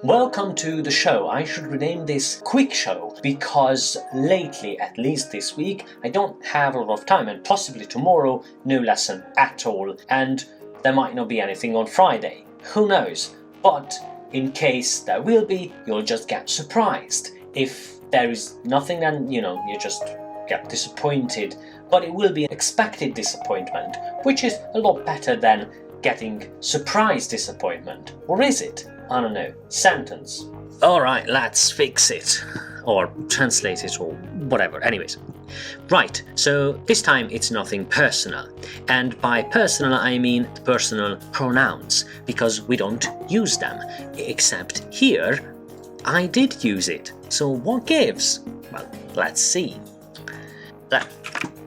Welcome to the show. I should rename this Quick Show because lately, at least this week, I don't have a lot of time, and possibly tomorrow, no lesson at all, and there might not be anything on Friday. Who knows? But in case there will be, you'll just get surprised. If there is nothing, then you just get disappointed, but it will be an expected disappointment, which is a lot better than getting surprise disappointment. Or is it? I don't know. Sentence. Alright, let's fix it. Or translate it, or whatever. Anyways. Right, so this time it's nothing personal. And by personal I mean personal pronouns, because we don't use them. Except here, I did use it. So what gives? Well, let's see.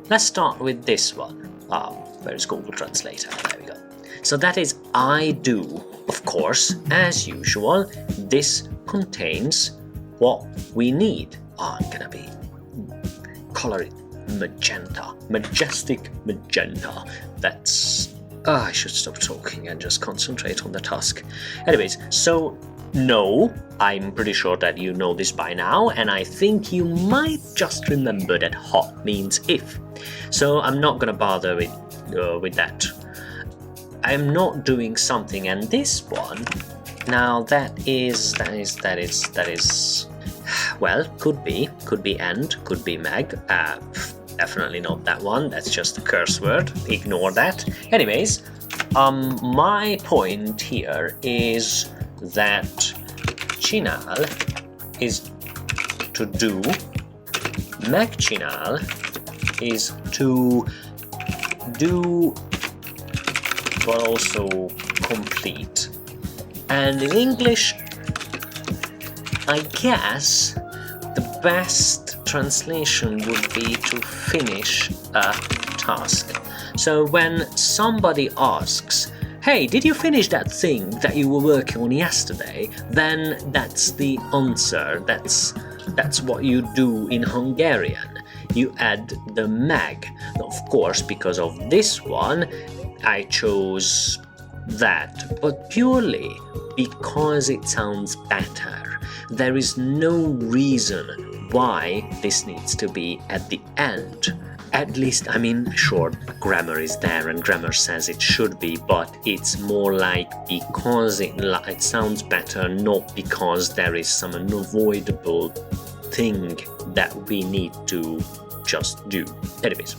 Let's start with this one. Where's Google Translator? There we go. So that is I do. Of course, as usual, this contains what we need. I'm gonna be color it magenta, majestic magenta. That's I should stop talking and just concentrate on the task. Anyways, so no, I'm pretty sure that you know this by now, and I think you might just remember that hot means if. So I'm not gonna bother with that. I'm not doing something, and this one, now that is, well, could be and, could be Meg, definitely not that one, that's just a curse word, ignore that. Anyways, my point here is that chinal is to do, magchinal is to do, but also complete. And in English, I guess the best translation would be to finish a task. So when somebody asks, hey, did you finish that thing that you were working on yesterday? Then that's the answer. That's what you do in Hungarian. You add the mag. Of course, because of this one, I chose that, but purely because it sounds better. There is no reason why this needs to be at the end. At least, I mean, sure, grammar is there and grammar says it should be, but it's more like because it sounds better, not because there is some unavoidable thing that we need to just do. Anyways.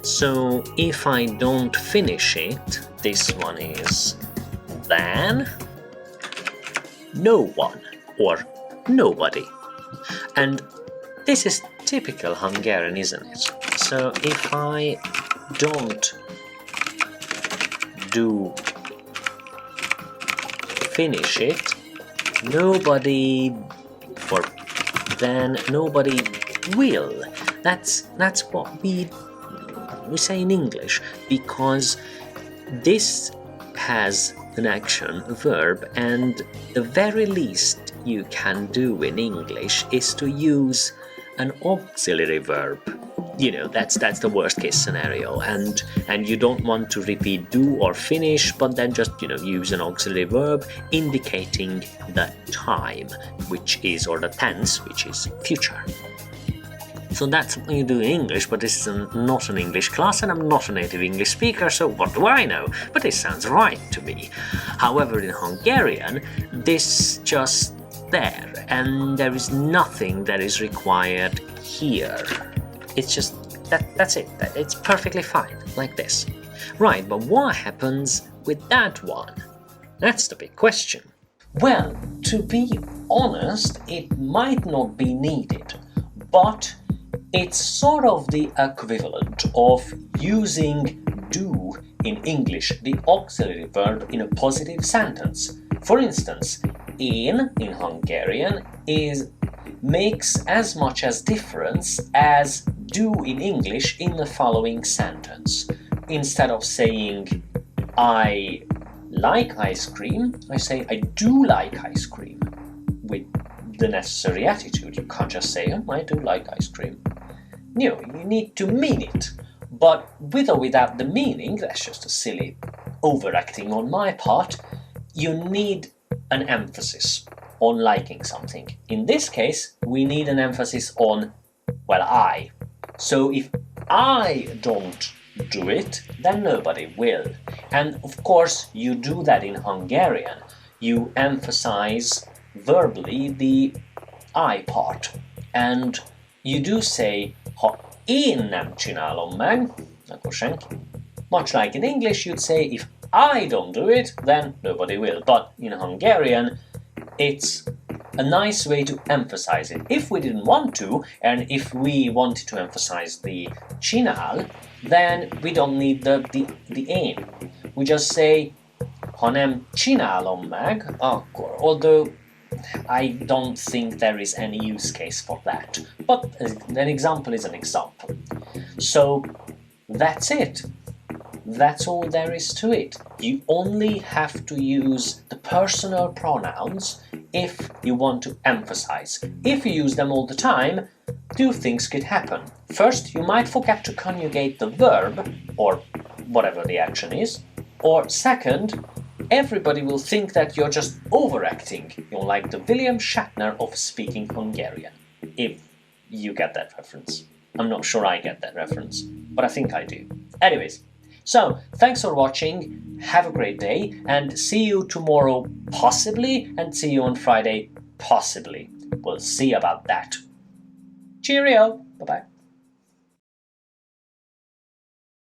So if I don't finish it, this one is then no one or nobody. And this is typical Hungarian, isn't it? So if I don't finish it, nobody, or then nobody will. That's what we say in English, because this has an action, a verb, and the very least you can do in English is to use an auxiliary verb. You know, that's the worst case scenario, and you don't want to repeat do or finish, but then just use an auxiliary verb indicating the time, which is, or the tense, which is future. So that's what you do in English, but this is not an English class, and I'm not a native English speaker, so what do I know? But this sounds right to me. However, in Hungarian, this just there, and there is nothing that is required here. It's just, that's it. It's perfectly fine, like this. Right, but what happens with that one? That's the big question. Well, to be honest, it might not be needed, but it's sort of the equivalent of using do in English, the auxiliary verb, in a positive sentence. For instance, in Hungarian makes as much as difference as do in English in the following sentence. Instead of saying I like ice cream, I say I do like ice cream with the necessary attitude. You can't just say, oh, I do like ice cream. No, you need to mean it. But with or without the meaning, that's just a silly overacting on my part, you need an emphasis. on liking something. In this case, we need an emphasis on, well, I. So if I don't do it, then nobody will. And of course, you do that in Hungarian. You emphasize verbally the I part. And you do say, ha én nem csinálom meg, akkor senki. Much like in English, you'd say, if I don't do it, then nobody will. But in Hungarian, it's a nice way to emphasize it. If we didn't want to, and if we wanted to emphasize the csinál, then we don't need the én. We just say, ha nem csinálom meg, akkor. Although I don't think there is any use case for that. But an example is an example. So that's it. That's all there is to it. You only have to use the personal pronouns if you want to emphasize. If you use them all the time, two things could happen. First, you might forget to conjugate the verb, or whatever the action is. Or second, everybody will think that you're just overacting. You're like the William Shatner of speaking Hungarian. If you get that reference. I'm not sure I get that reference, but I think I do. Anyways, so thanks for watching, have a great day, and see you tomorrow possibly, and see you on Friday possibly. We'll see about that. Cheerio! Bye-bye.